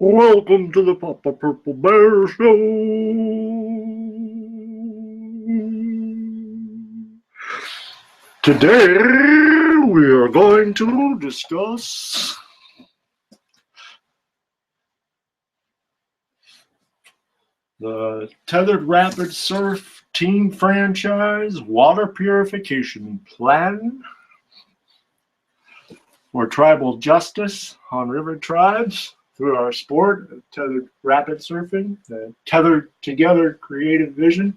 Welcome to the Papa Purple Bear Show. Today we are going to discuss the Tethered Rapid Surf Team Franchise Water Purification Plan for Tribal Justice on River Tribes through our sport, Tethered Rapid Surfing, the Tethered Together Creative Vision.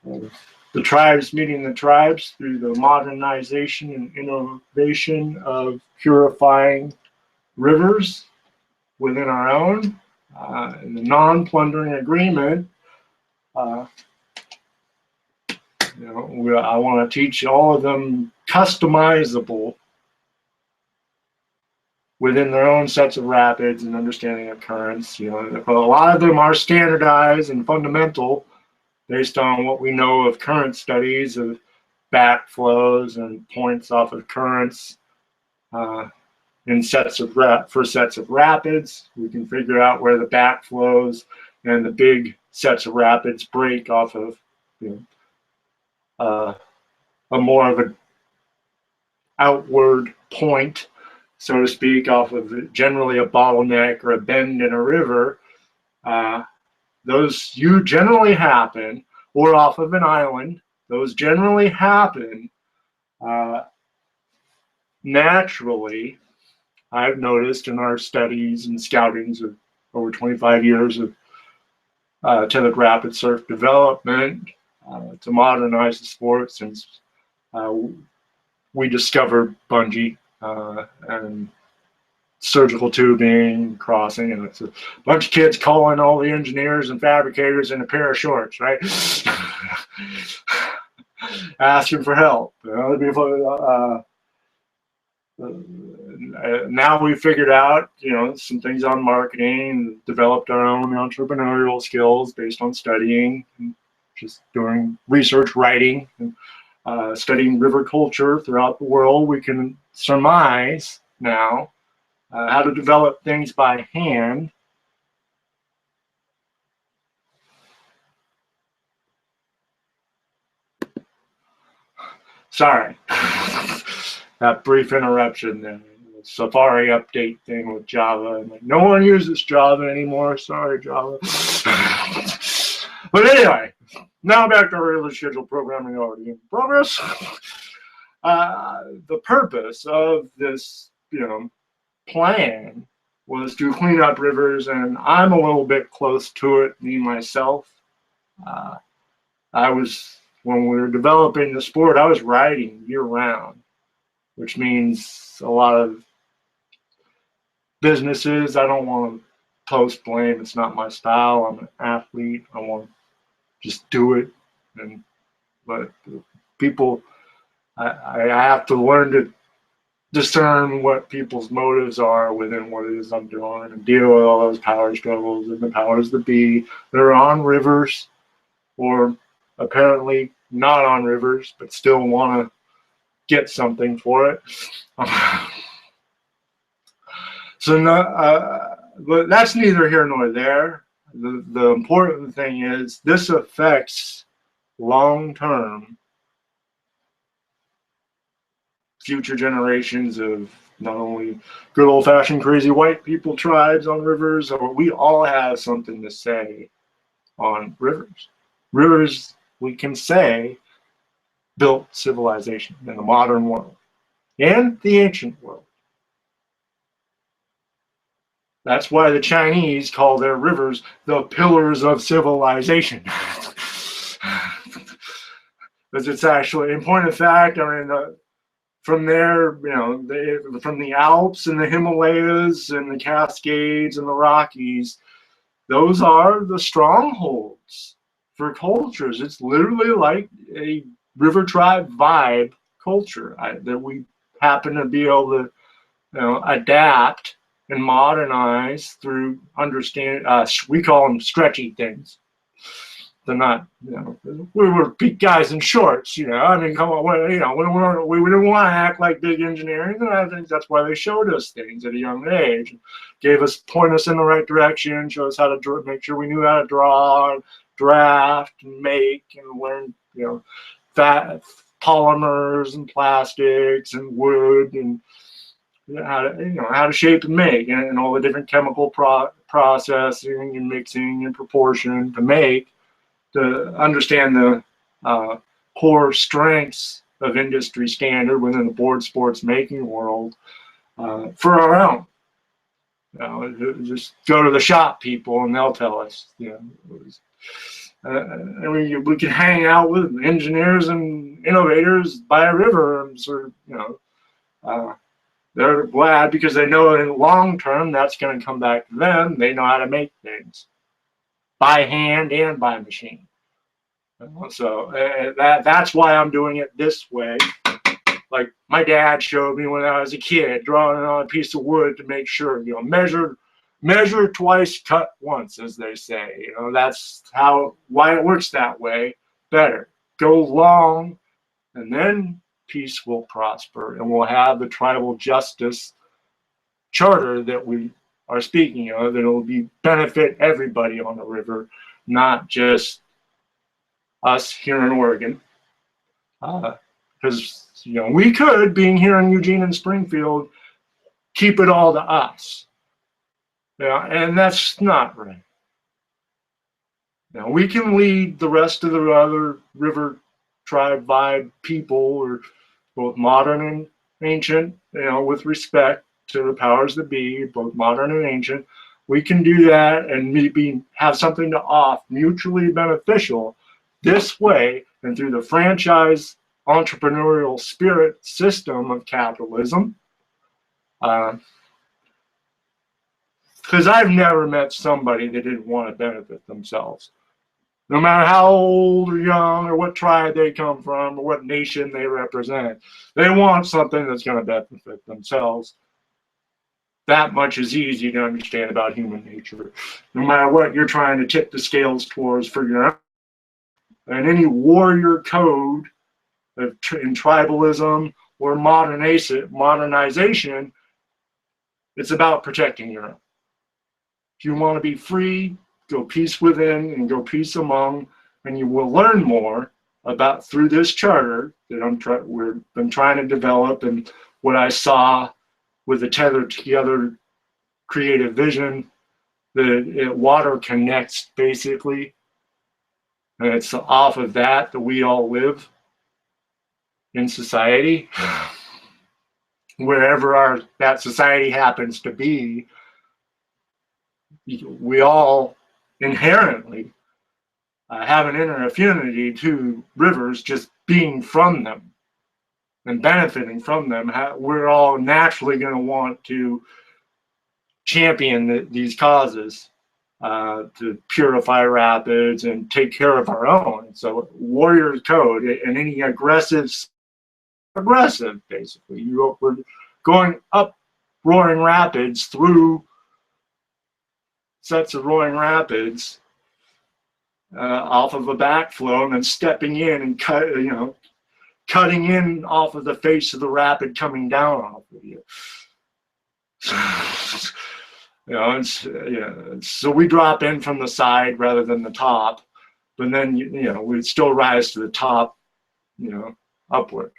The tribes meeting the tribes through the modernization and innovation of purifying rivers within our own, and the non-plundering agreement. I want to teach all of them customizable within their own sets of rapids and understanding of currents. A lot of them are standardized and fundamental based on what we know of current studies of backflows and points off of currents in sets of rapids. We can figure out where the backflows and the big sets of rapids break off of a more of an outward point, so to speak, off of generally a bottleneck or a bend in a river. Those generally happen, or off of an island. Those generally happen naturally. I've noticed in our studies and scoutings of over 25 years of tethered rapid surf development to modernize the sport since we discovered bungee and surgical tubing, crossing, and it's a bunch of kids calling all the engineers and fabricators in a pair of shorts, right? Asking for help. Now we figured out, some things on marketing, developed our own entrepreneurial skills based on studying, and just doing research, writing, and studying river culture throughout the world. We can surmise now how to develop things by hand. Sorry, that brief interruption there. Safari update thing with Java. And no one uses Java anymore. Sorry, Java. But anyway, now back to our regular scheduled programming already in progress. The purpose of this, plan was to clean up rivers, and I'm a little bit close to it, me myself. When we were developing the sport, I was riding year-round, which means a lot of businesses, I don't want to post blame. It's not my style. I'm an athlete. I want to just do it. But people, I have to learn to discern what people's motives are within what it is I'm doing and deal with all those power struggles and the powers that be that are on rivers or apparently not on rivers but still want to get something for it. But that's neither here nor there. The important thing is this affects long-term future generations of not only good old-fashioned crazy white people tribes on rivers, or we all have something to say on rivers. Rivers, we can say, built civilization in the modern world and the ancient world. That's why the Chinese call their rivers the pillars of civilization. Because it's actually, in point of fact, from there, from the Alps and the Himalayas and the Cascades and the Rockies, those are the strongholds for cultures. It's literally like a river tribe vibe culture that we happen to be able to, adapt and modernize through understand. We call them stretchy things. They're not, we were big guys in shorts, I mean, come on, we didn't want to act like big engineering, and I think that's why they showed us things at a young age, point us in the right direction, show us how to make sure we knew how to draw, and draft, and make, and learn, fat polymers and plastics and wood and how to shape and make, and all the different chemical processing and mixing and proportion to make, to understand the core strengths of industry standard within the board sports making world for our own. Just go to the shop people and they'll tell us. We can hang out with engineers and innovators by a river and sort of, they're glad because they know in the long term that's going to come back to them. They know how to make things by hand and by machine. So that's why I'm doing it this way. Like my dad showed me when I was a kid, drawing on a piece of wood to make sure, measure twice, cut once, as they say. That's why it works that way. Better go long, and then peace will prosper, and we'll have the tribal justice charter that we are speaking of, that will benefit everybody on the river, not just us here in Oregon. Because we could, being here in Eugene and Springfield, keep it all to us. And that's not right. We can lead the rest of the other river tribe vibe people, or both modern and ancient, with respect to the powers that be, both modern and ancient. We can do that and maybe have something to offer, mutually beneficial, this way, and through the franchise entrepreneurial spirit system of capitalism. Because I've never met somebody that didn't want to benefit themselves. No matter how old or young or what tribe they come from or what nation they represent, they want something that's going to benefit themselves. That much is easy to understand about human nature. No matter what you're trying to tip the scales towards for your own. And any warrior code in tribalism or modernization, it's about protecting your own. If you want to be free, go peace within and go peace among, and you will learn more about through this charter that we've been trying to develop, and what I saw with the Tethered Together creative vision, that water connects basically, and it's off of that we all live in society, wherever that society happens to be. We all inherently have an inner affinity to rivers, just being from them and benefiting from them. We're all naturally going to want to champion these causes to purify rapids and take care of our own. So warrior code and any aggressive basically. We're going up roaring rapids, through sets of roaring rapids, off of a backflow, and then stepping in and cutting in off of the face of the rapid coming down off of you. So we drop in from the side rather than the top, but then we still rise to the top, upward,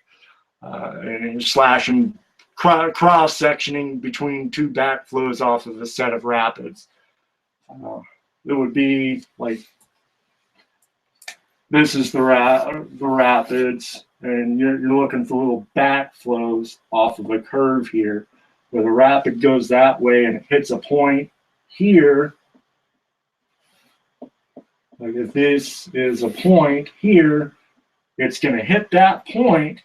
and you're slashing, cross sectioning between two backflows off of a set of rapids. It would be like this is the rapids, and you're looking for little backflows off of a curve here, where the rapid goes that way and it hits a point here. Like if this is a point here, it's going to hit that point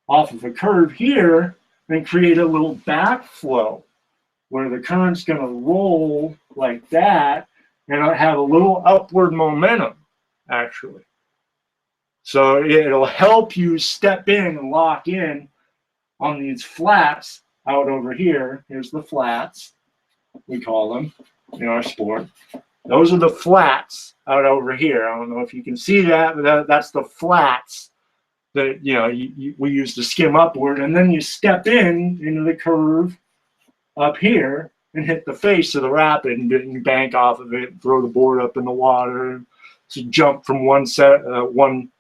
off of a curve here and create a little backflow where the current's going to roll like that and have a little upward momentum, actually. So it'll help you step in and lock in on these flats out over here. Here's the flats, we call them in our sport. Those are the flats out over here. I don't know if you can see that, but that's the flats that, you know, we use to skim upward, and then you step into the curve up here and hit the face of the rapid, and you bank off of it, throw the board up in the water, to jump from one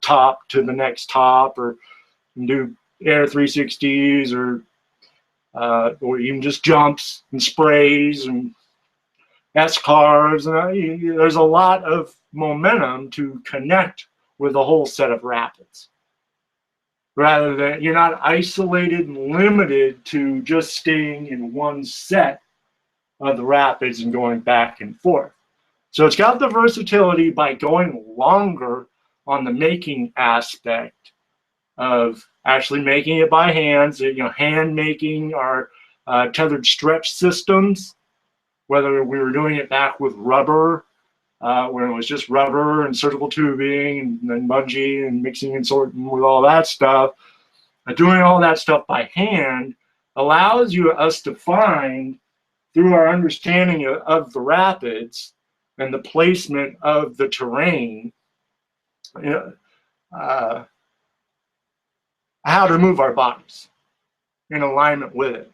top to the next top, or do air 360s, or even just jumps and sprays and S-cars. And there's a lot of momentum to connect with a whole set of rapids, rather than you're not isolated and limited to just staying in one set of the rapids and going back and forth. So it's got the versatility by going longer on the making aspect of actually making it by hands, you know, hand making our tethered stretch systems, whether we were doing it back with rubber, where it was just rubber and surgical tubing and then bungee and mixing and sorting with all that stuff. Doing all that stuff by hand allows us to find, through our understanding of the rapids and the placement of the terrain, how to move our bodies in alignment with it.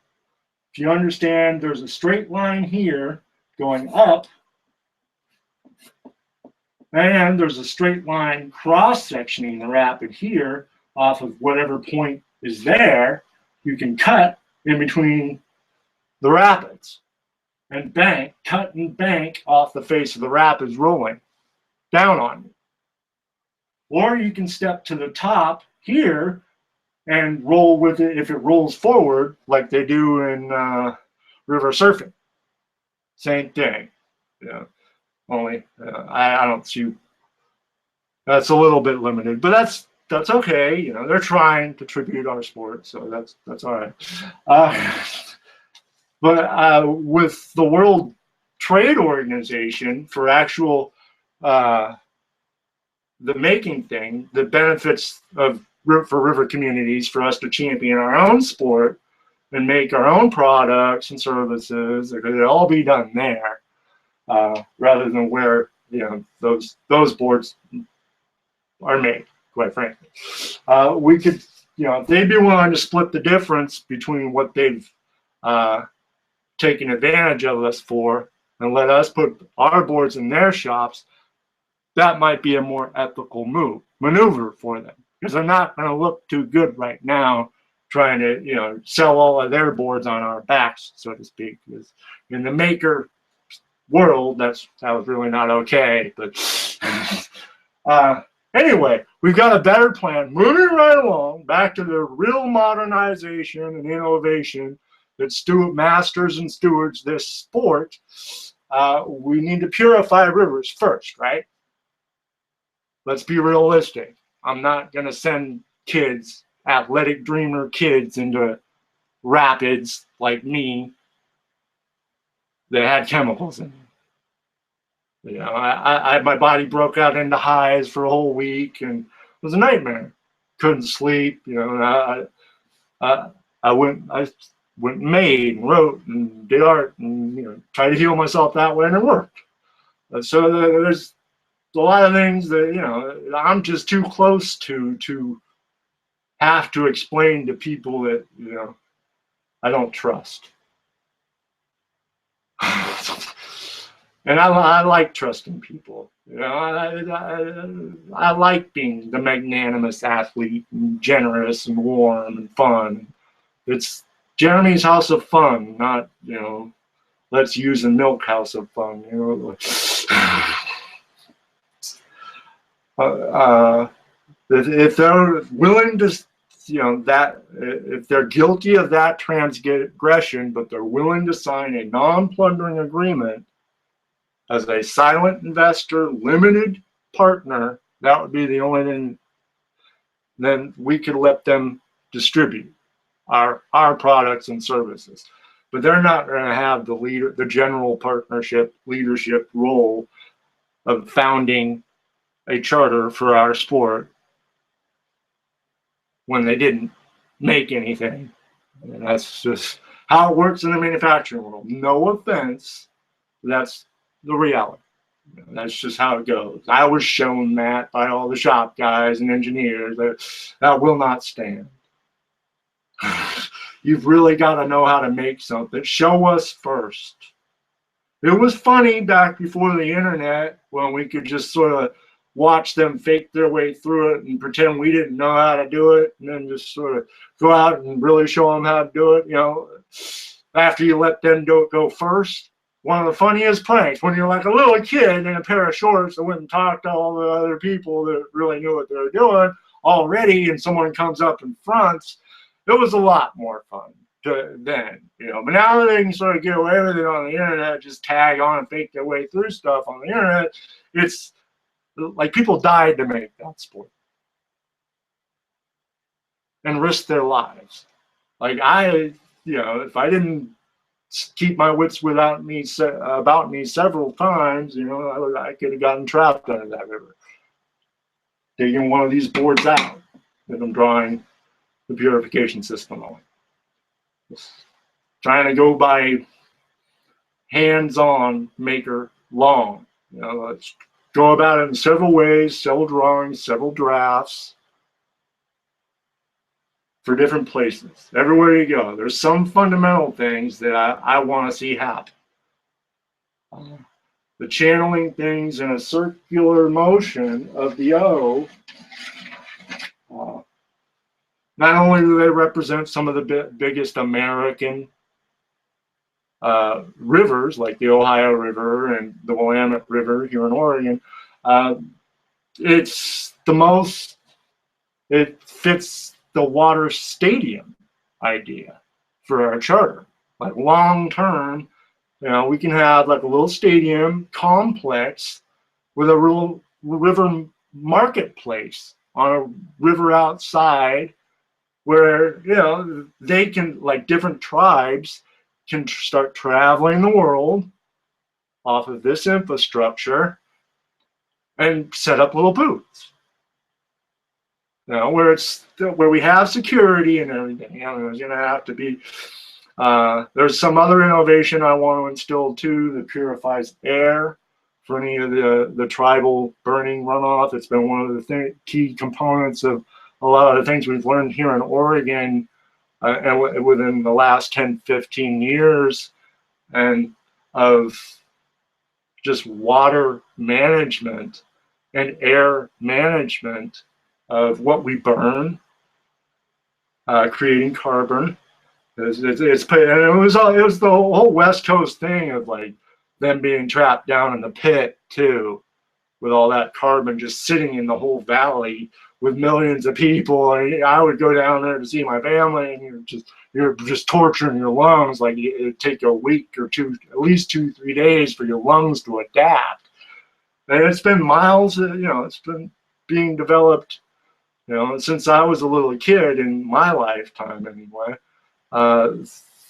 If you understand there's a straight line here going up, and there's a straight line cross-sectioning the rapid here off of whatever point is there, you can cut in between the rapids and bank, cut and bank off the face of the rapids rolling down on you. Or you can step to the top here and roll with it if it rolls forward, like they do in river surfing. Same thing. Yeah. Only I don't see. That's a little bit limited, but that's okay. You know, they're trying to tribute our sport, so that's all right. But with the World Trade Organization, for actual the making thing, the benefits of for river communities, for us to champion our own sport and make our own products and services, it could all be done there, rather than where, you know, those boards are made, quite frankly. We could, you know, if they'd be willing to split the difference between what they've taken advantage of us for and let us put our boards in their shops, that might be a more ethical maneuver for them, because they're not going to look too good right now trying to, you know, sell all of their boards on our backs, so to speak. Because in the maker world, that was really not okay. But anyway, we've got a better plan. Moving right along, back to the real modernization and innovation that masters and stewards this sport. We need to purify rivers first, right? Let's be realistic. I'm not going to send kids, athletic dreamer kids, into rapids like me that had chemicals in them. You know, my body broke out into hives for a whole week, and it was a nightmare. Couldn't sleep. You know, I went and made and wrote and did art and, you know, tried to heal myself that way, and it worked. So there's a lot of things that, you know, I'm just too close to have to explain to people that, you know, I don't trust. And I like trusting people. You know, I like being the magnanimous athlete and generous and warm and fun. It's Jeremy's house of fun, not, you know, let's use a milk house of fun. You know, if they're willing to, you know, that if they're guilty of that transgression, but they're willing to sign a non-plundering agreement as a silent investor, limited partner, that would be the only thing. Then we could let them distribute our products and services. But they're not going to have the general partnership leadership role of founding a charter for our sport when they didn't make anything. And that's just how it works in the manufacturing world. No offense, that's the reality. That's just how it goes. I was shown that by all the shop guys and engineers that will not stand. You've really got to know how to make something. Show us first. It was funny back before the internet when we could just sort of watch them fake their way through it and pretend we didn't know how to do it, and then just sort of go out and really show them how to do it. You know, after you let them go first. One of the funniest pranks when you're like a little kid in a pair of shorts that went and talked to all the other people that really knew what they were doing already, and someone comes up in front. It was a lot more fun then, you know. But now they can sort of get away with it on the internet, just tag on and fake their way through stuff on the internet. It's like people died to make that sport and risk their lives. Like you know, if I didn't keep my wits about me several times, you know, I could have gotten trapped under that river, taking one of these boards out that I'm drawing the purification system on. Just trying to go by hands-on, maker long. You know, let's go about it in several ways, several drawings, several drafts for different places. Everywhere you go, there's some fundamental things that I want to see happen. The channeling things in a circular motion of the O, not only do they represent some of the biggest American rivers, like the Ohio River and the Willamette River here in Oregon, it's the most, it fits the water stadium idea for our charter. Like long term, you know, we can have like a little stadium complex with a real river marketplace on a river outside where, you know, they can, like different tribes can start traveling the world off of this infrastructure and set up little booths. You know, where we have security and everything. You know, there's going to have to be. There's some other innovation I want to instill too that purifies air for any of the tribal burning runoff. It's been one of the key components of a lot of the things we've learned here in Oregon and within the last 10, 15 years, and of just water management and air management of what we burn, creating carbon. And it was the whole West Coast thing of like them being trapped down in the pit too, with all that carbon just sitting in the whole valley with millions of people. And I would go down there to see my family, and you're just torturing your lungs. Like it'd take a week or two, at least 2-3 days for your lungs to adapt. And it's been miles, you know, it's been being developed, you know, since I was a little kid in my lifetime anyway. A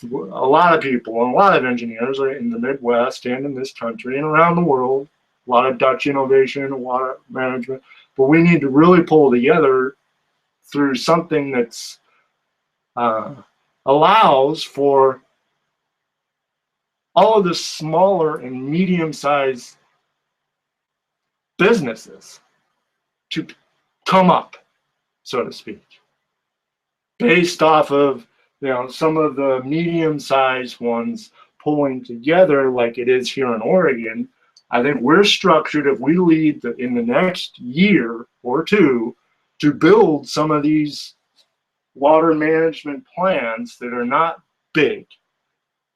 lot of people and a lot of engineers are in the Midwest and in this country and around the world. A lot of Dutch innovation in water management, but we need to really pull together through something that's allows for all of the smaller and medium-sized businesses to come up, so to speak, based off of, you know, some of the medium-sized ones pulling together like it is here in Oregon. I think we're structured, if we lead in the next year or two, to build some of these water management plans that are not big,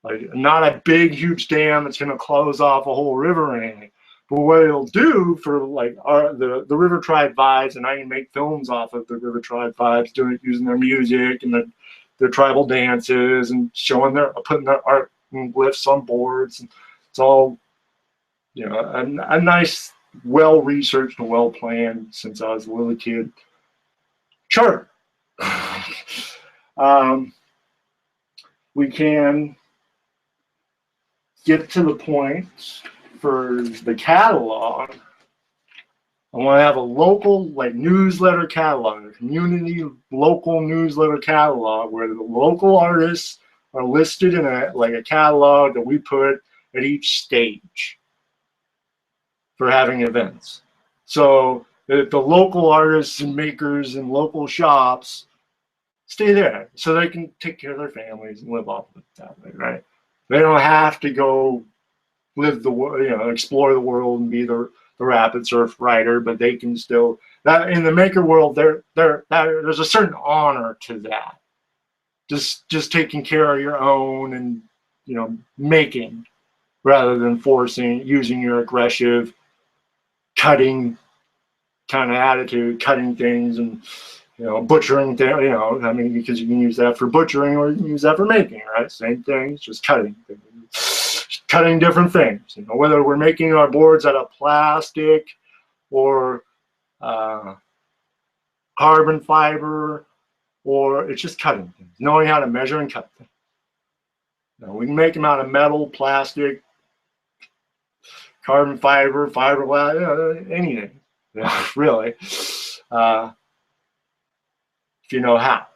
like not a big, huge dam that's going to close off a whole river or anything. But what it'll do for like the River Tribe vibes, and I can make films off of the River Tribe vibes, doing it using their music and their tribal dances and putting their art and glyphs on boards. And it's all, you know, a nice, well-researched and well-planned, since I was a little kid, charter. We can get to the point for the catalog. I want to have a local, like, newsletter catalog, a community local newsletter catalog where the local artists are listed in a catalog that we put at each stage. for having events. So the local artists and makers and local shops stay there so they can take care of their families and live off of it that way, right? They don't have to go live the world, explore the world and be the rapid surf rider, but they can still, that in the maker world, there's a certain honor to that. Just taking care of your own and making, rather than using your aggressive cutting kind of attitude, cutting things and butchering things, I mean, because you can use that for butchering or you can use that for making, right? Same thing, it's just cutting different things, whether we're making our boards out of plastic or carbon fiber, or it's just cutting things, knowing how to measure and cut things. We can make them out of metal, plastic, carbon fiber, fiberglass, anything, really, if you know how.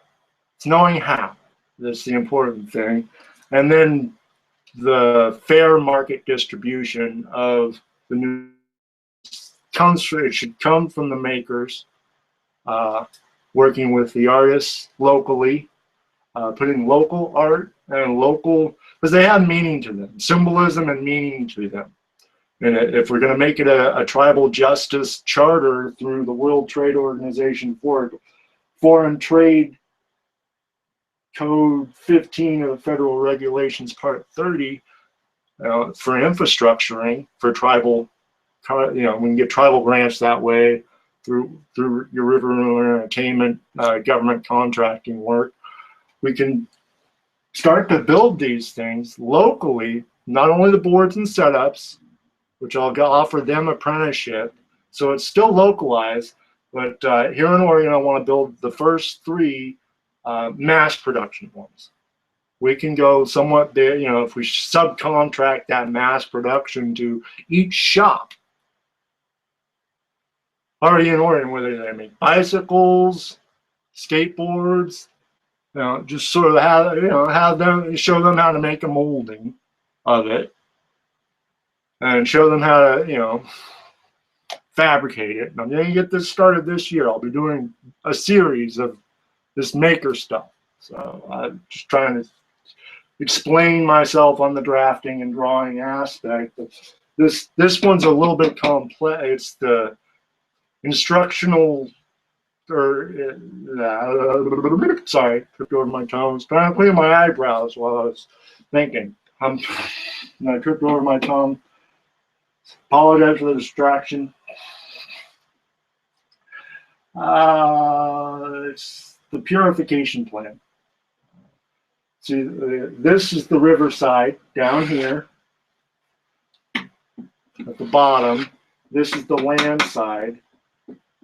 It's knowing how. That's the important thing. And then the fair market distribution of the new it should come from the makers, working with the artists locally, putting local art and local, because they have meaning to them, symbolism and meaning to them. And if we're going to make it a tribal justice charter through the World Trade Organization for Foreign Trade Code 15 of the Federal Regulations Part 30, for infrastructuring for tribal, we can get tribal grants that way through your river entertainment, government contracting work. We can start to build these things locally, not only the boards and setups, which I'll offer them apprenticeship, so it's still localized, but here in Oregon, I want to build the first 3 mass production ones. We can go somewhat there, if we subcontract that mass production to each shop already in Oregon, whether they make bicycles, skateboards, just sort of have them, show them how to make a molding of it, and show them how to, fabricate it. And I'm going to get this started this year. I'll be doing a series of this maker stuff. So I'm just trying to explain myself on the drafting and drawing aspect. This one's a little bit complex. It's the instructional, sorry, tripped over my tongue. I was trying to clean my eyebrows while I was thinking. And I tripped over my tongue. Apologize for the distraction. It's the purification plant. See, this is the riverside down here at the bottom. This is the land side,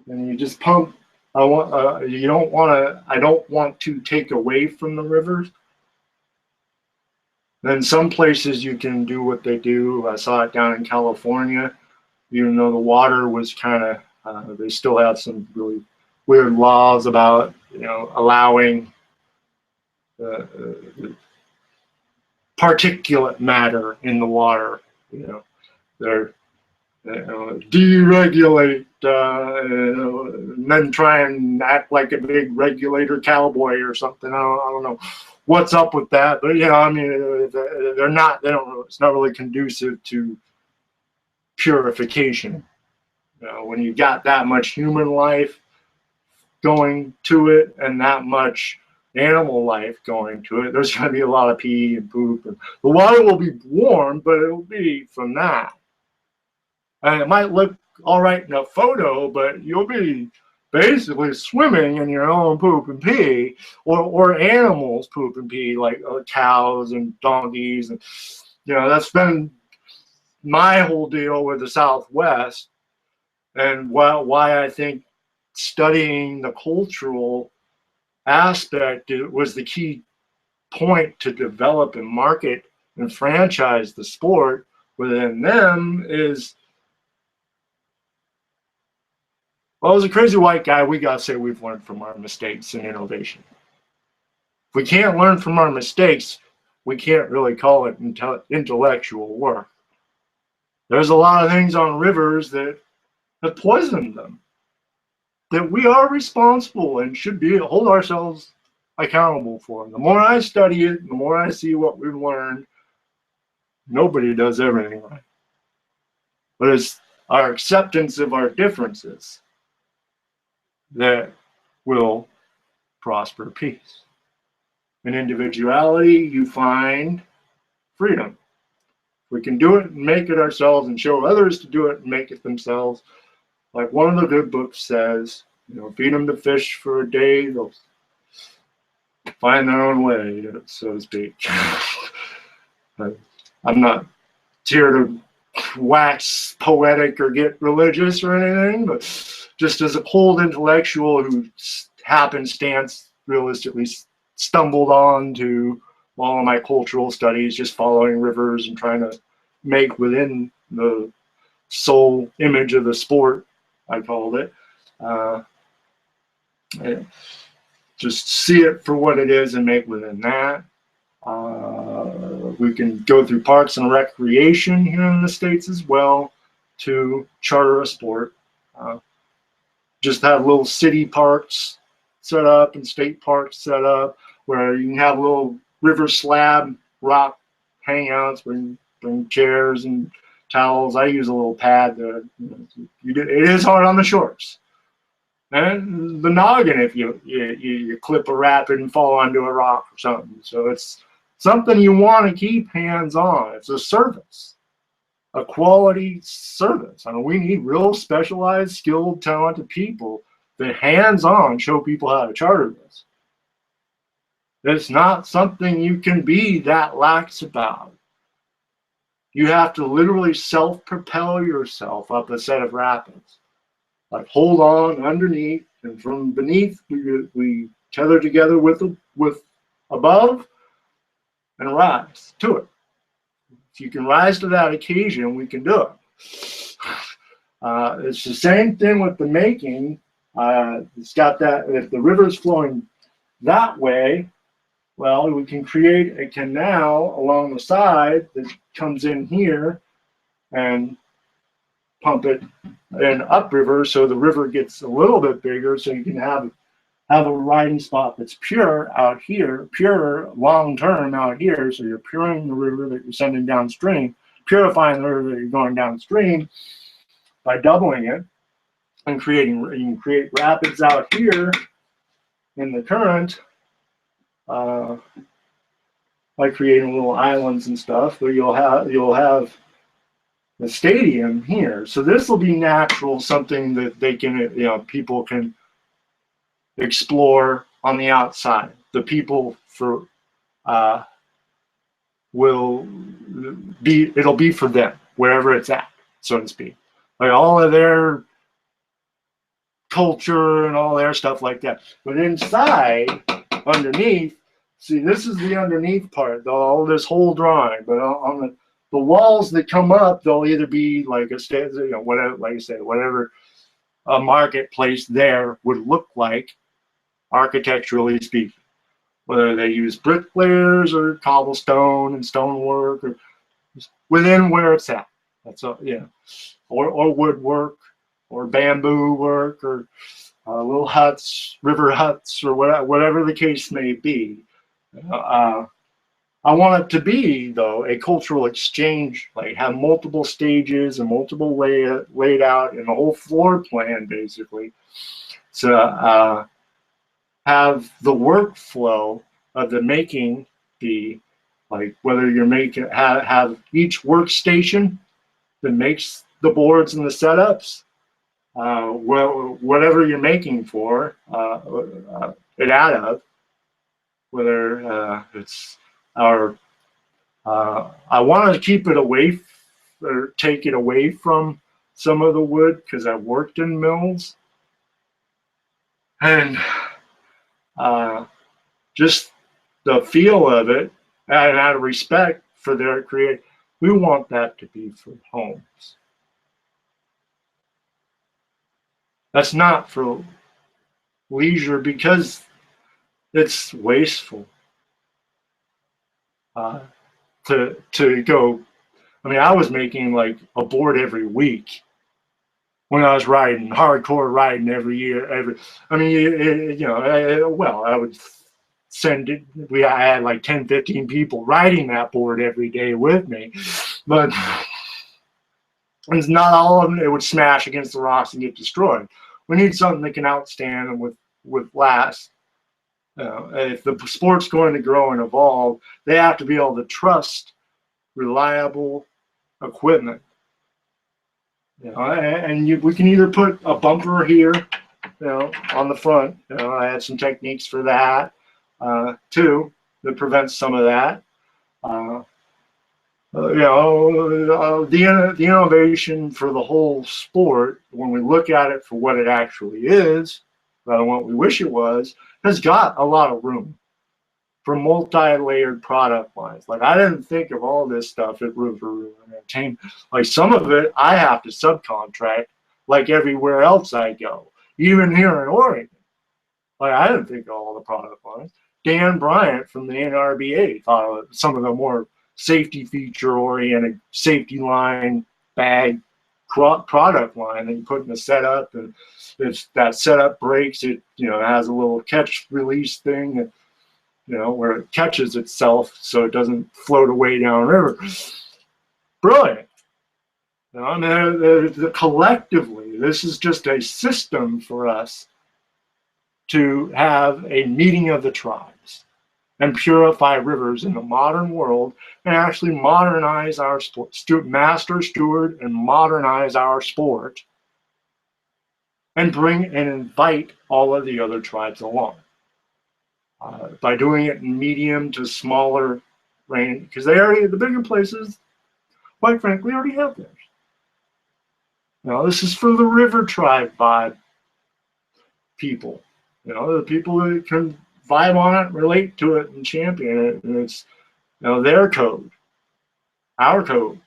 and you just pump. I don't want to take away from the rivers. Then some places you can do what they do. I saw it down in California, even though the water was kind of, they still have some really weird laws about, allowing particulate matter in the water. They're deregulate and then try and act like a big regulator cowboy or something. I don't know what's up with that, but I mean, they're not. They don't. It's not really conducive to purification. When you got that much human life going to it and that much animal life going to it, there's going to be a lot of pee and poop, and the water will be warm, but it'll be from that. And it might look all right in a photo, but you'll be basically swimming in your own poop and pee, or animals poop and pee, like cows and donkeys. And that's been my whole deal with the Southwest, and why I think studying the cultural aspect was the key point to develop and market and franchise the sport within them is, well, as a crazy white guy, we got to say we've learned from our mistakes and innovation. If we can't learn from our mistakes, we can't really call it intellectual work. There's a lot of things on rivers that have poisoned them, that we are responsible and should be hold ourselves accountable for. The more I study it, the more I see what we've learned, nobody does everything right. But it's our acceptance of our differences that will prosper peace. In individuality, you find freedom. We can do it and make it ourselves and show others to do it and make it themselves. Like one of the good books says, feed them the fish for a day, they'll find their own way, so to speak. I'm not here to wax poetic or get religious or anything, but just as a cold intellectual who happenstance realistically stumbled on to all of my cultural studies, just following rivers and trying to make within the soul image of the sport, I called it. Just see it for what it is and make within that. We can go through parks and recreation here in the States as well to charter a sport. Just have little city parks set up and state parks set up where you can have little river slab rock hangouts where you bring chairs and towels. I use a little pad. It is hard on the shores. And the noggin if you clip a rapid and fall onto a rock or something. So it's something you want to keep hands-on. It's a service, a quality service. I mean, we need real specialized, skilled, talented people that hands-on show people how to charter this. It's not something you can be that lax about. You have to literally self-propel yourself up a set of rapids. Like hold on underneath, and from beneath we tether together with above and rise to it. If you can rise to that occasion, we can do it. It's the same thing with the making. It's got that, if the river's flowing that way, well, we can create a canal along the side that comes in here and pump it in upriver, so the river gets a little bit bigger, so you can have a riding spot that's pure out here, pure long term out here. So you're puring the river that you're sending downstream, purifying the river that you're going downstream by doubling it and you can create rapids out here in the current by creating little islands and stuff. But you'll have the stadium here. So this will be natural, something that they can, people can explore on the outside. The people it'll be for them, wherever it's at, so to speak. Like all of their culture and all their stuff like that. But inside, underneath, see, this is the underneath part, all this whole drawing, but on the walls that come up, they'll either be like a whatever, like I said, whatever a marketplace there would look like, architecturally speaking. Whether they use bricklayers or cobblestone and stonework, or within where it's at. That's all, or woodwork, or bamboo work, or little huts, river huts, or whatever the case may be. I want it to be, though, a cultural exchange, like have multiple stages and multiple laid out in the whole floor plan, basically. So have the workflow of the making be like whether you're making have each workstation that makes the boards and the setups, whatever you're making for it out of, whether it's our I want to keep it away or take it away from some of the wood because I've worked in mills and just the feel of it and out of respect for their create, we want that to be for homes. That's not for leisure because it's wasteful to go. I mean, I was making like a board every week when I was riding, hardcore riding every year. I mean, well, I would send it. I had like 10, 15 people riding that board every day with me, but it's not all of them. It would smash against the rocks and get destroyed. We need something that can outstand and with last. If the sport's going to grow and evolve, they have to be able to trust reliable equipment. We can either put a bumper here, on the front. I had some techniques for that too that prevents some of that. The innovation for the whole sport, when we look at it for what it actually is, rather than what we wish it was, has got a lot of room for multi-layered product lines. Like, I didn't think of all this stuff at River Entertainment. Like, some of it I have to subcontract, like everywhere else I go, even here in Oregon. Like, I didn't think of all the product lines. Dan Bryant from the NRBA thought of some of the more safety feature-oriented safety line bag product line that you put in the setup, and if that setup breaks, it has a little catch release thing that, where it catches itself so it doesn't float away downriver. Brilliant. I mean, collectively, this is just a system for us to have a meeting of the tribes and purify rivers in the modern world and actually modernize our sport, master, steward, and modernize our sport, and bring and invite all of the other tribes along. By doing it in medium to smaller range, because the bigger places, quite frankly, already have theirs. This is for the river tribe vibe people. The people that can vibe on it, relate to it, and champion it, and it's their code, our code.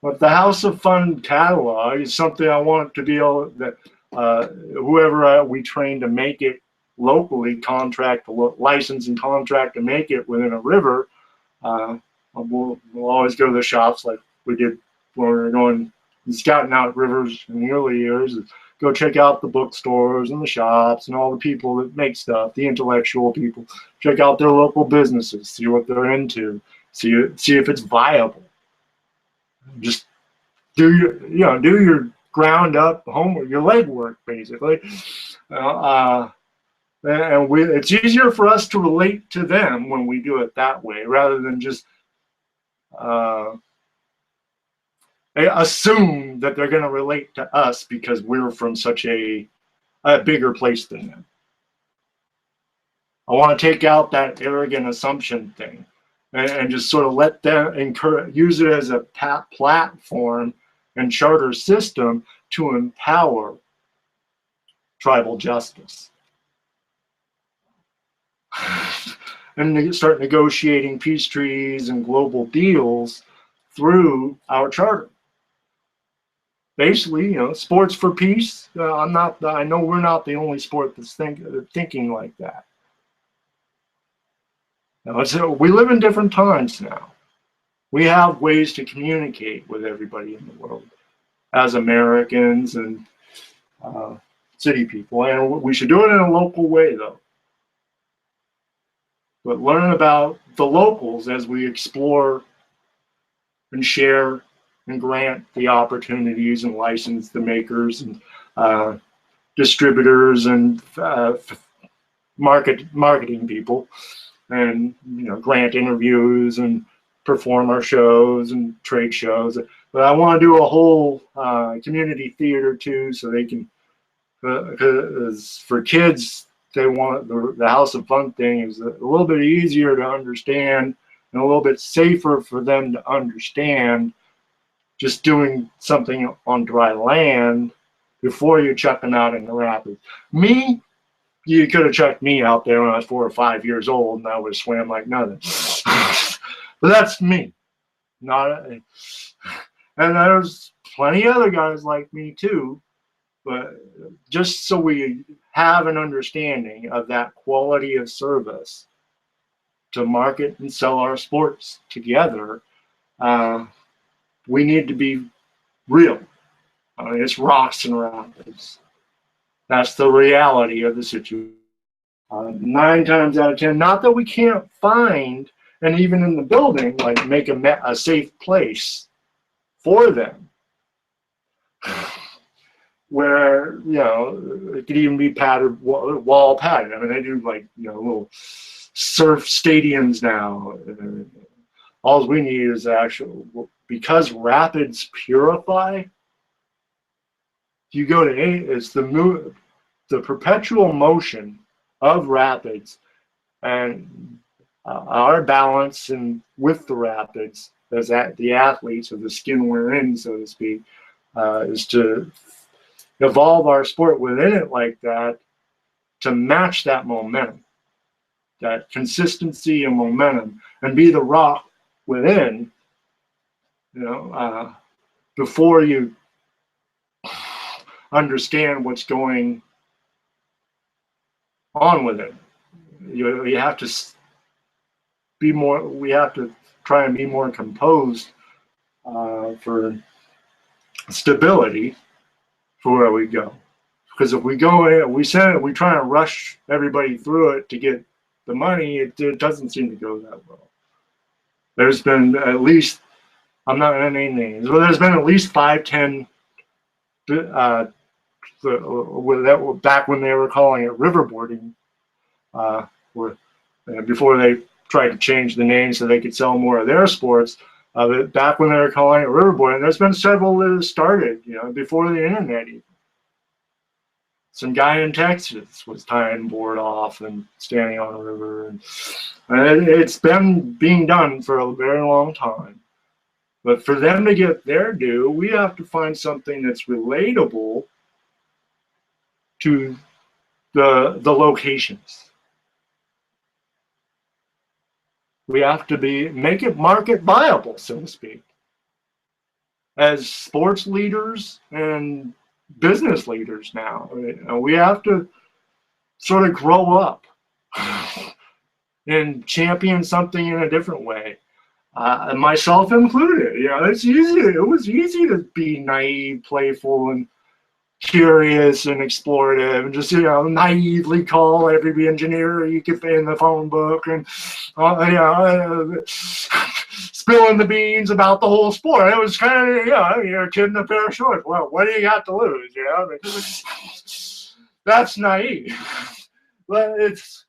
But the House of Fun catalog is something I want to be able that whoever we train to make it locally, license and contract to make it within a river. We'll always go to the shops like we did when we were going scouting out rivers in the early years. Go check out the bookstores and the shops and all the people that make stuff, the intellectual people. Check out their local businesses, see what they're into, see if it's viable. Just do your ground up homework, your legwork, basically. It's easier for us to relate to them when we do it that way, rather than just assume that they're going to relate to us because we're from such a bigger place than them. I want to take out that arrogant assumption thing and just sort of let them use it as a platform and charter system to empower tribal justice. And start negotiating peace treaties and global deals through our charter. Basically, sports for peace. I know we're not the only sport that's thinking like that. We live in different times now. We have ways to communicate with everybody in the world as Americans and city people, and we should do it in a local way, though. But learn about the locals as we explore and share and grant the opportunities and license the makers and distributors and marketing people, and grant interviews and perform our shows and trade shows. But I want to do a whole community theater too, so they can, because for kids, they want the House of Fun thing is a little bit easier to understand and a little bit safer for them to understand just doing something on dry land before you chuck them out in the rapids. You could have chucked me out there when I was 4 or 5 years old and I would have swam like nothing. But that's me. And there's plenty of other guys like me too. But just so we have an understanding of that quality of service to market and sell our sports together, we need to be real. I mean, it's rocks and rapids. That's the reality of the situation. 9 times out of 10, not that we can't find, and even in the building, like make a safe place for them, where, you know, it could even be padded, wall padded. I mean, they do, like, you know, little surf stadiums now. All we need is actual, because rapids purify. You go to it's the perpetual motion of rapids, and our balance and with the rapids, as the athletes, or the skin we're in, so to speak, is to evolve our sport within it like that, to match that momentum, that consistency and momentum, and be the rock within, you know, before you understand what's going on with it. You have to be more, we have to try and be more composed for stability for where we go. Because if we go in, we try and rush everybody through it to get the money, it doesn't seem to go that well. There's been at least, I'm not going to name names, but there's been at least 5, 10, back when they were calling it riverboarding, before they tried to change the name so they could sell more of their sports. Back when they were calling it riverboarding, there's been several that started, you know, before the internet even. Some guy in Texas was tying board off and standing on a river, and it's been being done for a very long time. But for them to get their due, we have to find something that's relatable to the locations. We have to make it market viable, so to speak. As sports leaders and business leaders now, we have to sort of grow up and champion something in a different way. And myself included. You know, it's easy. It was easy to be naive, playful, and curious and explorative, and just, you know, naively call every engineer you could in the phone book, and you know, spilling the beans about the whole sport. It was kind of, you know, you're a kid in a pair of shorts. Well, what do you got to lose? You know, I mean, that's naive. But it's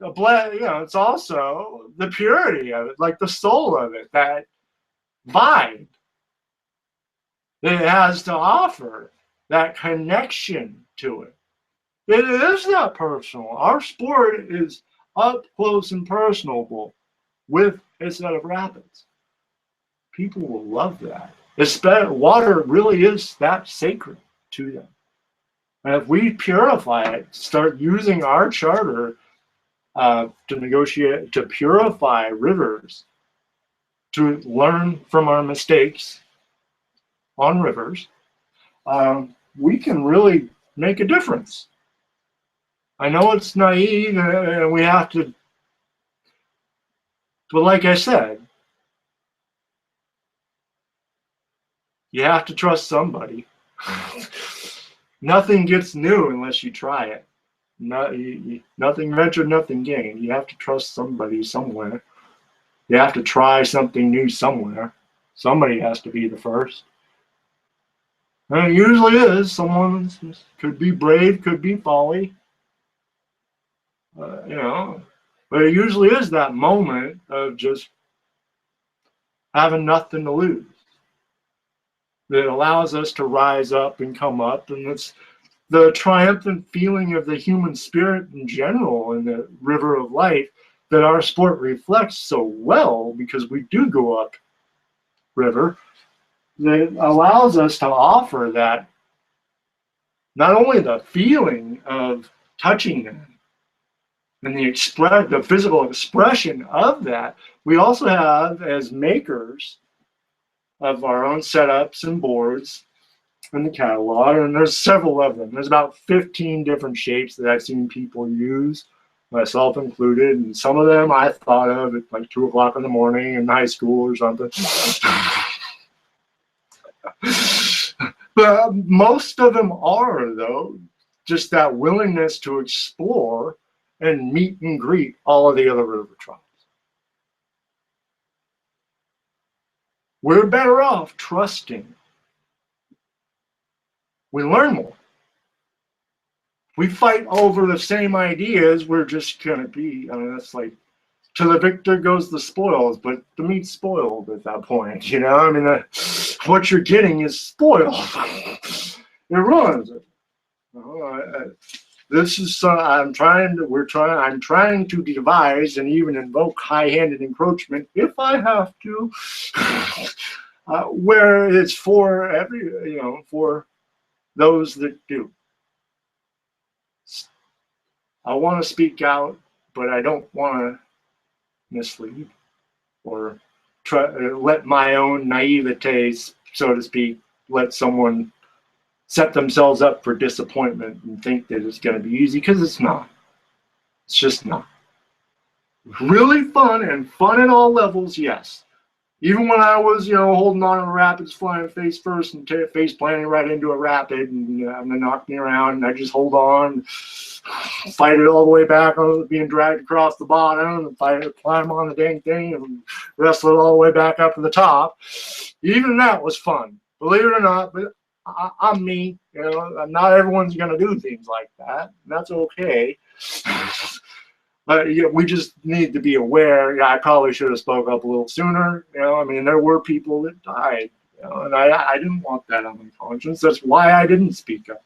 a blend. You know, it's also the purity of it, like the soul of it, that vibe that it has to offer. That connection to it. It is that personal. Our sport is up close and personable with a set of rapids. People will love that. Water really is that sacred to them. And if we purify it, start using our charter to negotiate, to purify rivers, to learn from our mistakes on rivers, we can really make a difference. I know it's naive, and we have to, but like I said, you have to trust somebody. Nothing gets new unless you try it. Nothing ventured, nothing gained. You have to trust somebody somewhere. You have to try something new somewhere. Somebody has to be the first. And it usually is. Someone could be brave, could be folly, you know. But it usually is that moment of just having nothing to lose that allows us to rise up and come up. And it's the triumphant feeling of the human spirit in general in the river of life that our sport reflects so well, because we do go up river. That allows us to offer that, not only the feeling of touching them and the physical expression of that, we also have, as makers of our own setups and boards in the catalog, and there's several of them. There's about 15 different shapes that I've seen people use myself included. And some of them I thought of at like 2 o'clock in the morning in high school or something. But most of them are, though, just that willingness to explore and meet and greet all of the other river tribes. We're better off trusting. We learn more. We fight over the same ideas, we're just going to be, I mean, that's like, to the victor goes the spoils, but the meat's spoiled at that point, you know? I mean, what you're getting is spoiled. It ruins it. This is, I'm trying to devise and even invoke high-handed encroachment, if I have to, where it's for for those that do. I want to speak out, but I don't want to mislead or let my own naivete, so to speak, let someone set themselves up for disappointment and think that it's going to be easy, because it's not. It's just not. Really fun, and fun at all levels, yes. Even when I was, holding on to the rapids, flying face first and face planting right into a rapid, and they knocked me around, and I just hold on, fight it all the way back, being dragged across the bottom, and climb on the dang thing, and wrestle it all the way back up to the top. Even that was fun, believe it or not. But I'm me, not everyone's going to do things like that. That's okay. But we just need to be aware. I probably should have spoke up a little sooner. I mean, there were people that died, and I didn't want that on my conscience. That's why I didn't speak up.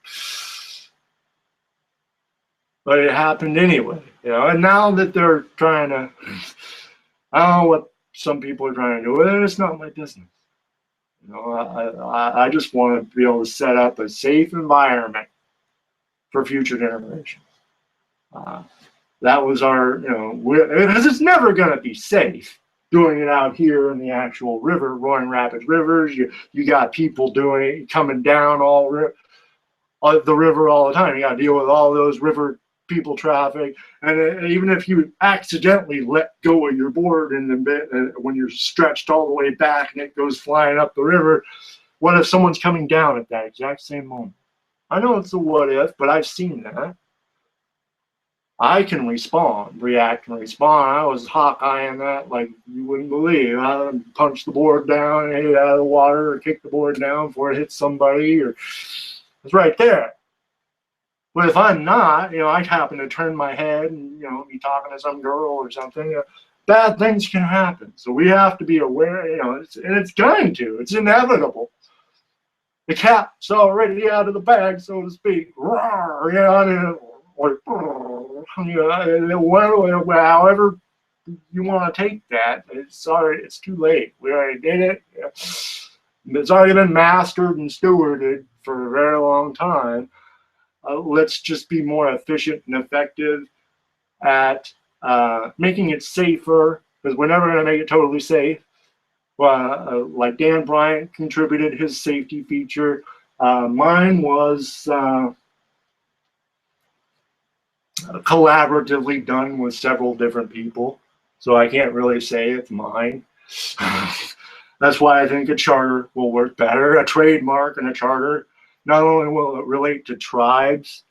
But it happened anyway, And now that they're trying to, I don't know what some people are trying to do with it. It's not my business. I just want to be able to set up a safe environment for future generations. That was our, because it's never going to be safe doing it out here in the actual river, Roaring Rapids rivers. You got people coming down the river all the time. You got to deal with all those river people traffic, and even if you accidentally let go of your board when you're stretched all the way back and it goes flying up the river, what if someone's coming down at that exact same moment? I know it's a what if, but I've seen that. I can react and respond. I was Hawkeye-ing that like you wouldn't believe. I punched the board down and hit it out of the water, or kicked the board down before it hit somebody, or it's right there. But if I'm not, I happen to turn my head and, be talking to some girl or something, bad things can happen. So we have to be aware, and it's going to. It's inevitable. The cat's already out of the bag, so to speak. However you want to take that, it's too late. We already did it. It's already been mastered and stewarded for a very long time. Let's just be more efficient and effective at making it safer, because we're never going to make it totally safe. Like Dan Bryant contributed his safety feature. Mine was collaboratively done with several different people, so I can't really say it's mine. That's why I think a charter will work better. A trademark and a charter, not only will it relate to tribes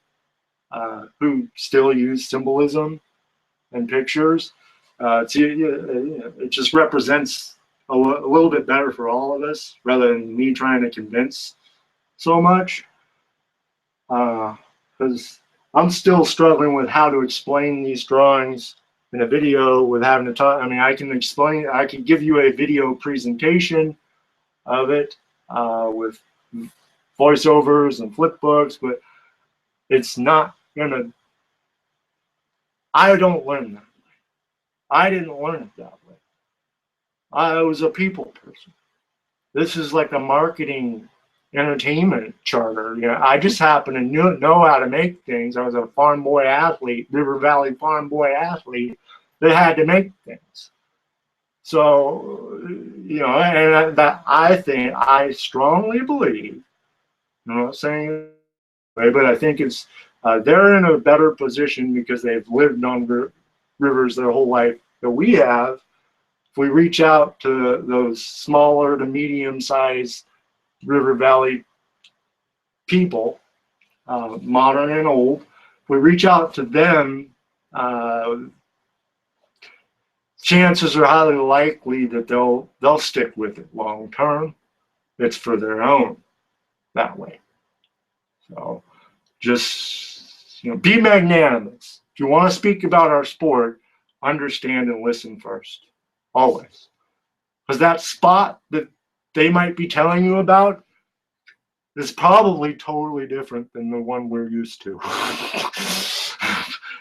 who still use symbolism and pictures, it just represents a little bit better for all of us, rather than me trying to convince so much. Because I'm still struggling with how to explain these drawings in a video with having to talk. I mean, I can give you a video presentation of it with voiceovers and flip books, but it's not gonna. I don't learn that way. I didn't learn it that way. I was a people person. This is like a marketing entertainment charter. I just happen to know how to make things. I was a farm boy athlete, River Valley farm boy athlete that had to make things. So, and that I strongly believe, I'm not saying, but I think it's They're in a better position because they've lived on rivers their whole life that we have. If we reach out to those smaller to medium-sized river valley people, modern and old, if we reach out to them, chances are highly likely that they'll stick with it long term. It's for their own that way. So just be magnanimous. If you want to speak about our sport, understand and listen first, always, because that spot that they might be telling you about is probably totally different than the one we're used to.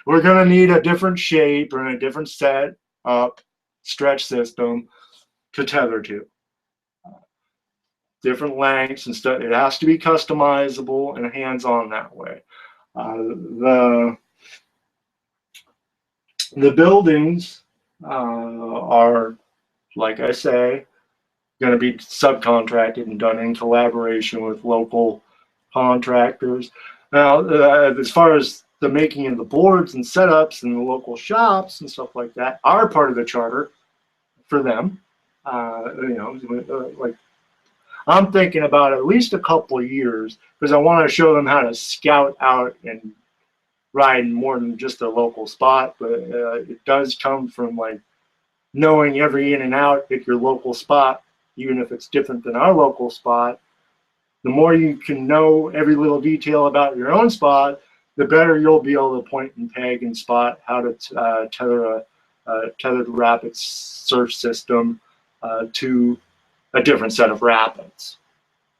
We're going to need a different shape and a different set up stretch system to tether to. Different lengths and stuff. It has to be customizable and hands-on that way. The buildings are, like I say, going to be subcontracted and done in collaboration with local contractors. Now, as far as the making of the boards and setups and the local shops and stuff like that are part of the charter for them. Like I'm thinking about at least a couple of years because I want to show them how to scout out and ride more than just a local spot. But it does come from like knowing every in and out at your local spot, even if it's different than our local spot. The more you can know every little detail about your own spot, the better you'll be able to point and peg and spot how to tether a tethered rapid surf system to a different set of rapids.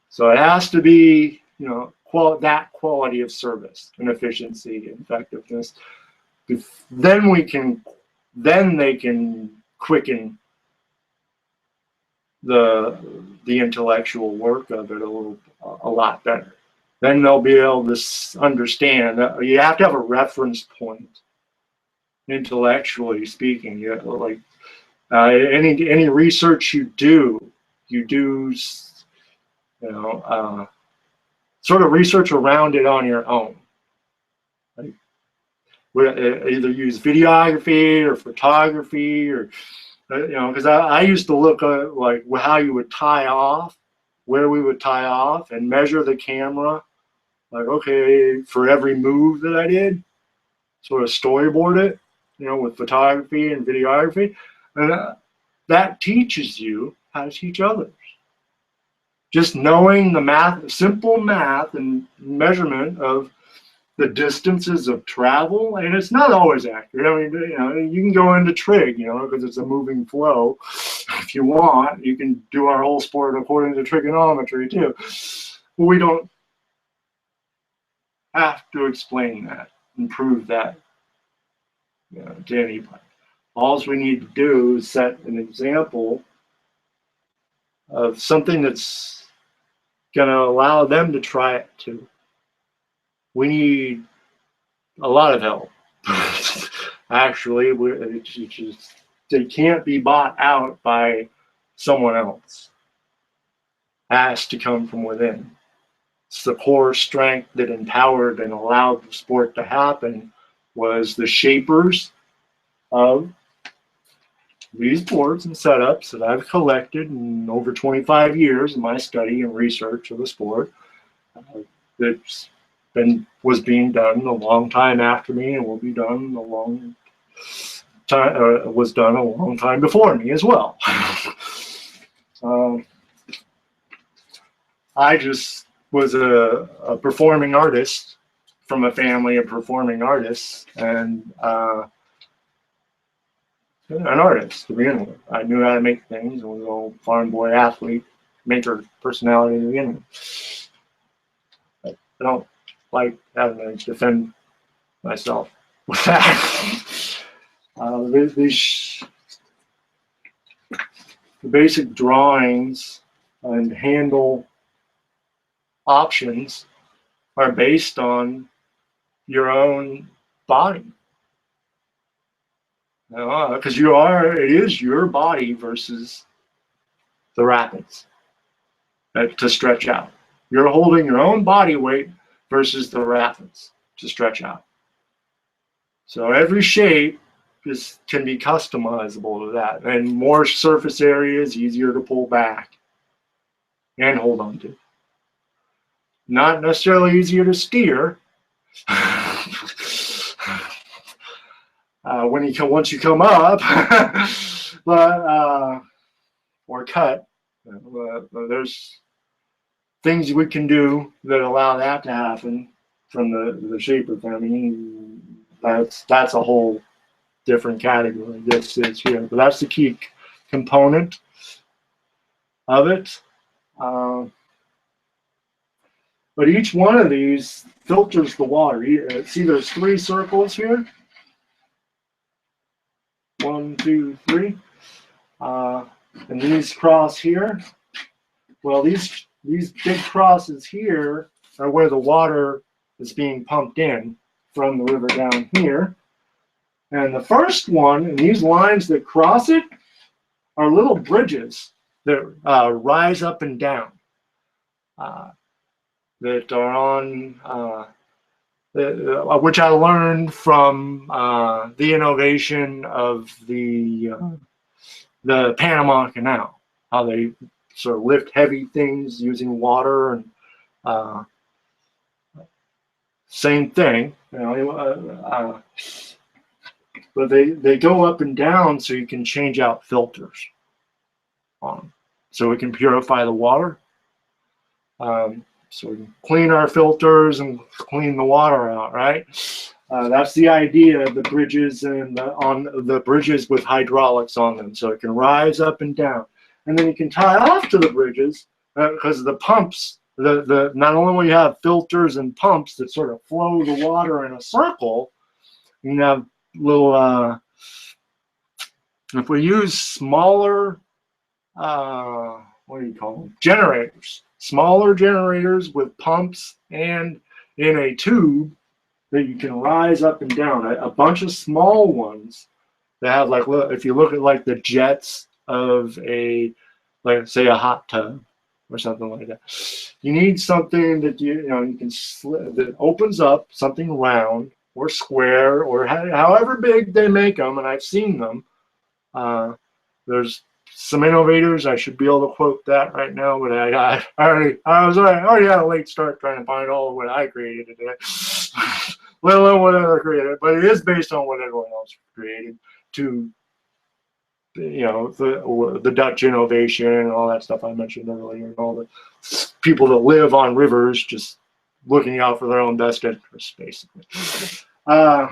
So it has to be, that quality of service and efficiency and effectiveness. Then they can quicken the intellectual work of it a lot better. Then they'll be able to understand. You have to have a reference point, intellectually speaking. Any research you do sort of research around it on your own. Like, either use videography or photography, or because I used to look at like how you would tie off, where we would tie off, and measure the camera. Like, okay, for every move that I did, sort of storyboard it, with photography and videography, and that teaches you how to teach others. Just knowing the math, simple math and measurement of the distances of travel, and it's not always accurate. I mean, you can go into trig, because it's a moving flow. If you want, you can do our whole sport according to trigonometry too. But we don't have to explain that and prove that to anybody. All we need to do is set an example of something that's going to allow them to try it too. We need a lot of help. Actually, they can't be bought out by someone else. It has to come from within. It's the core strength that empowered and allowed the sport to happen was the shapers of these boards and setups that I've collected in over 25 years in my study and research of the sport. That's was being done a long time after me, and will be done a long time. Was done a long time before me as well. I just was a performing artist from a family of performing artists, and an artist to begin with. I knew how to make things. I was an old farm boy athlete, maker personality to begin with. But I don't like having to defend myself with that. The basic drawings and handle options are based on your own body. Because it is your body versus the rapids to stretch out. You're holding your own body weight versus the rapids to stretch out. So every shape can be customizable to that, and more surface area is easier to pull back and hold on to. Not necessarily easier to steer. Once you come up, but or cut, there's things we can do that allow that to happen from the shape of them. I mean, that's a whole different category. This is here, but that's the key component of it. But each one of these filters the water. See, there's 3 circles here. 1, 2, 3. And these cross here. Well, these big crosses here are where the water is being pumped in from the river down here. And the first one, and these lines that cross it, are little bridges that rise up and down. That are on, which I learned from the innovation of the Panama Canal, how they sort of lift heavy things using water, and same thing, you know. But they go up and down so you can change out filters on them, so we can purify the water. So we can clean our filters and clean the water out, right? That's the idea of the bridges, and on the bridges with hydraulics on them, so it can rise up and down. And then you can tie off to the bridges because the pumps, not only will you have filters and pumps that sort of flow the water in a circle, you can have little, if we use smaller, what do you call them? Generators. Smaller generators with pumps and in a tube that you can rise up and down. A bunch of small ones that have, like, if you look at like the jets of like say a hot tub or something like that. You need something that you can that opens up, something round or square or however big they make them, and I've seen them. There's some innovators. I should be able to quote that right now, but I already had a late start trying to find all of what I created today, let alone what other created. But it is based on what everyone else created. To the Dutch innovation and all that stuff I mentioned earlier, and all the people that live on rivers just looking out for their own best interests, basically. But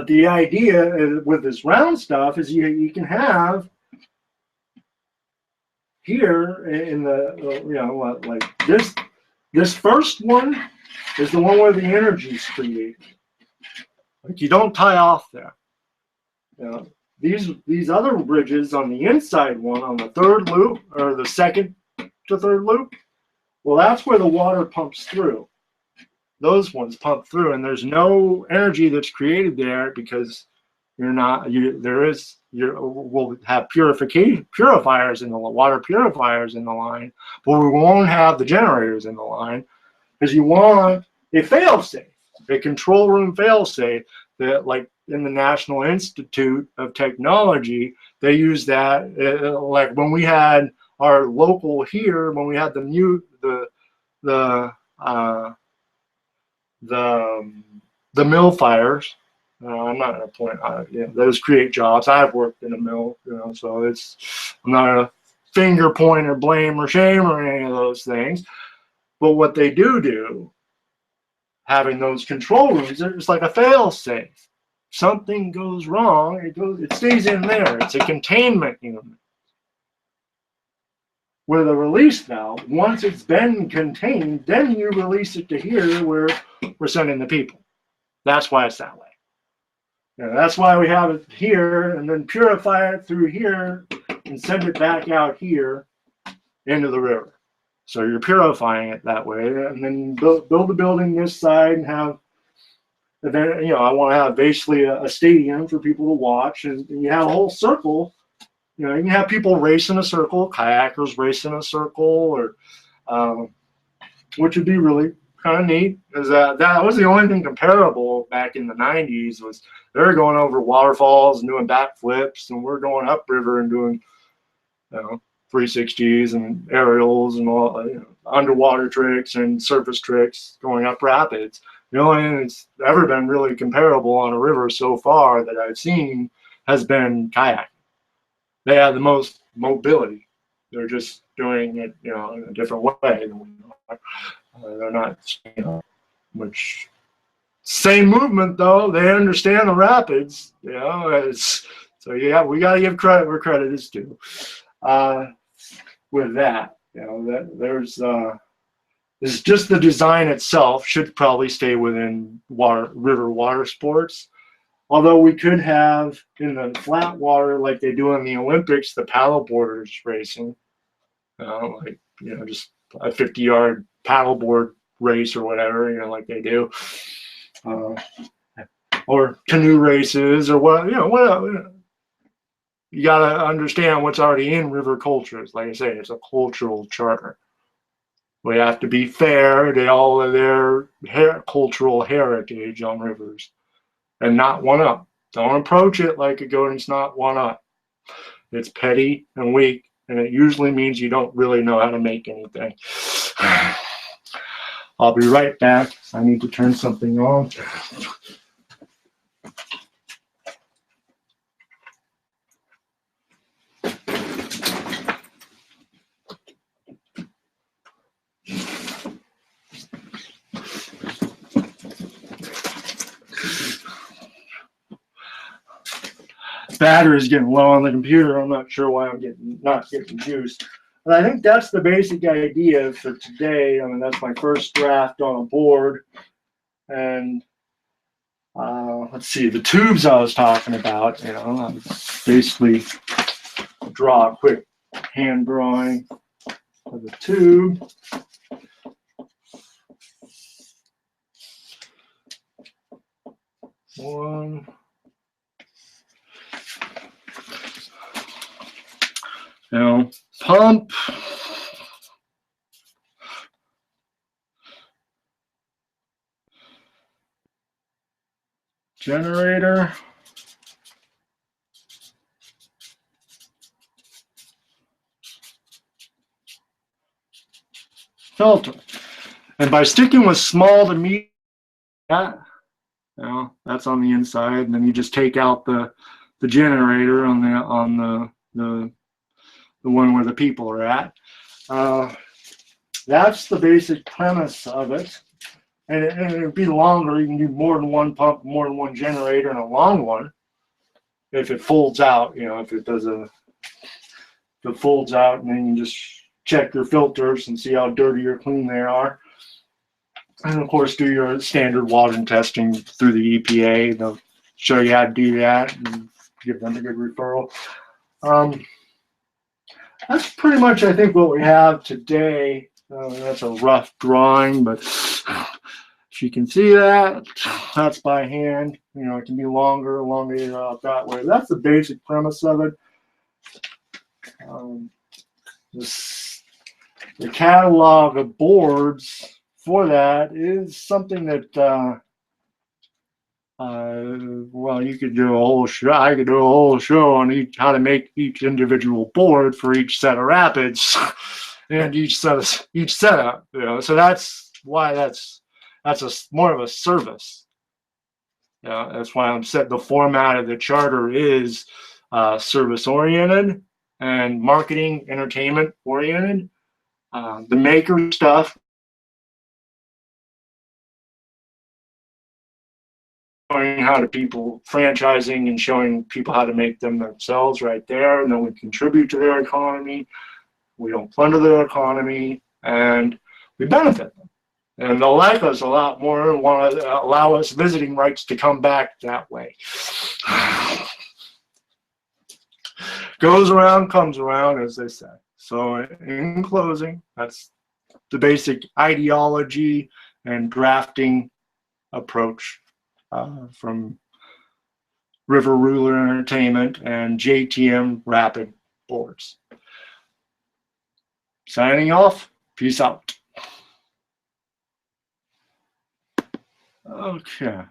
the idea with this round stuff is you can have here in the, like this first one is the one where the energy is created. Like, you don't tie off there. These other bridges on the inside one, on the third loop, or the second to third loop, well, that's where the water pumps through. Those ones pump through, and there's no energy that's created there because we'll have purifiers in the water purifiers in the line, but we won't have the generators in the line because you want a fail-safe, a control room fail-safe that, like in the National Institute of Technology, they use that. Like when we had our local here, when we had the mill fires. I'm not going to point out, those create jobs. I've worked in a mill, so I'm not going to finger point or blame or shame or any of those things. But what they do, having those control rooms, it's like a fail safe. Something goes wrong, it stays in there. It's a containment unit. With a release valve, once it's been contained, then you release it to here where we're sending the people. That's why it's that way. That's why we have it here, and then purify it through here and send it back out here into the river. So you're purifying it that way, and then build a building this side and have, I want to have basically a stadium for people to watch, and you have a whole circle. You can have people race in a circle, kayakers race in a circle, or which would be really kind of neat is that was the only thing comparable back in the 90s was they were going over waterfalls and doing backflips, and we're going upriver and doing, you know, 360s and aerials and all, you know, underwater tricks and surface tricks going up rapids. The only thing that's ever been really comparable on a river so far that I've seen has been kayaking. They have the most mobility. They're just doing it, you know, in a different way than we are. They're not, you know, which same movement though. They understand the rapids, you know. So yeah, we got to give credit where credit is due. With that, you know, there's it's just the design itself should probably stay within river water sports. Although we could have in the flat water, like they do in the Olympics, the paddle boarders racing, like, you know, just a 50-yard paddleboard race or whatever, you know, like they do, or canoe races or what, you know, whatever. You got to understand what's already in river cultures. Like I say, it's a cultural charter. We have to be fair to all of their cultural heritage on rivers and not one up. Don't approach it like a goat. It's not one up. It's petty and weak, and it usually means you don't really know how to make anything. I'll be right back. I need to turn something on. Battery's getting low on the computer. I'm not sure why I'm not getting juice. But I think that's the basic idea for today. I mean, that's my first draft on a board. And let's see, the tubes I was talking about, you know, I basically draw a quick hand drawing of the tube. One. You know, pump. Generator. Filter. And by sticking with small to medium, you know, that's on the inside, and then you just take out the generator on the one where the people are at. That's the basic premise of it. And it'd be longer. You can do more than one pump, more than one generator, and a long one. If it folds out, you know, if it folds out, and then you just check your filters and see how dirty or clean they are. And of course, do your standard water testing through the EPA. They'll show you how to do that and give them a good referral. That's pretty much, I think, what we have today. That's a rough drawing, but if you can see that, that's by hand. You know, it can be longer, elongated out that way. That's the basic premise of it. The catalog of boards for that is something that, well, you could do a whole show. I could do a whole show on how to make each individual board for each set of rapids and each setup. You know, so that's why that's more of a service. Yeah, that's why I'm set. The format of the charter is service oriented and marketing, entertainment oriented. The maker stuff, showing how to people franchising and showing people how to make them themselves right there, and then we contribute to their economy. We don't plunder their economy, and we benefit them. And they'll like us a lot more and want to allow us visiting rights to come back that way. Goes around, comes around, as they say. So in closing, that's the basic ideology and drafting approach from River Ruler Entertainment and JTM Rapid Boards. Signing off. Peace out. Okay.